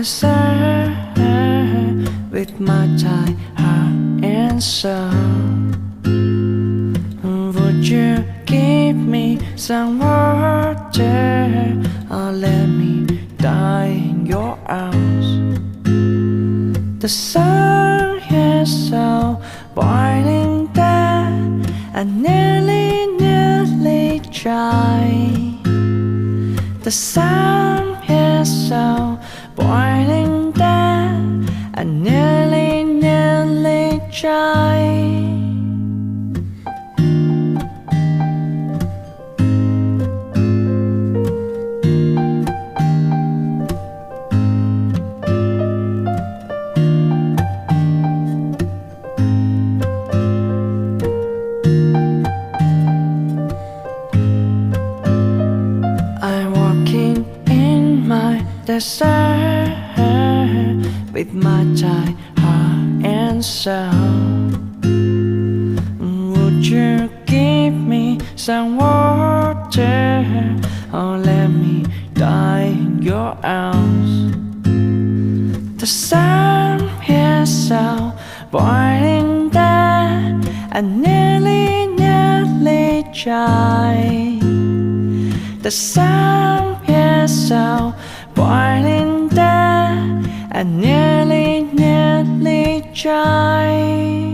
desert with my tired heart and soul. Would you give me some water or let me die in your arms? The sun is so blinding that I nearly dry. The sun is so blinding that I nearly dry. Desert with my tired heart and soul. Would you give me some water or let me die in your arms? The sun is so blinding that I nearly dry. The sun is so blinding that I nearly dry.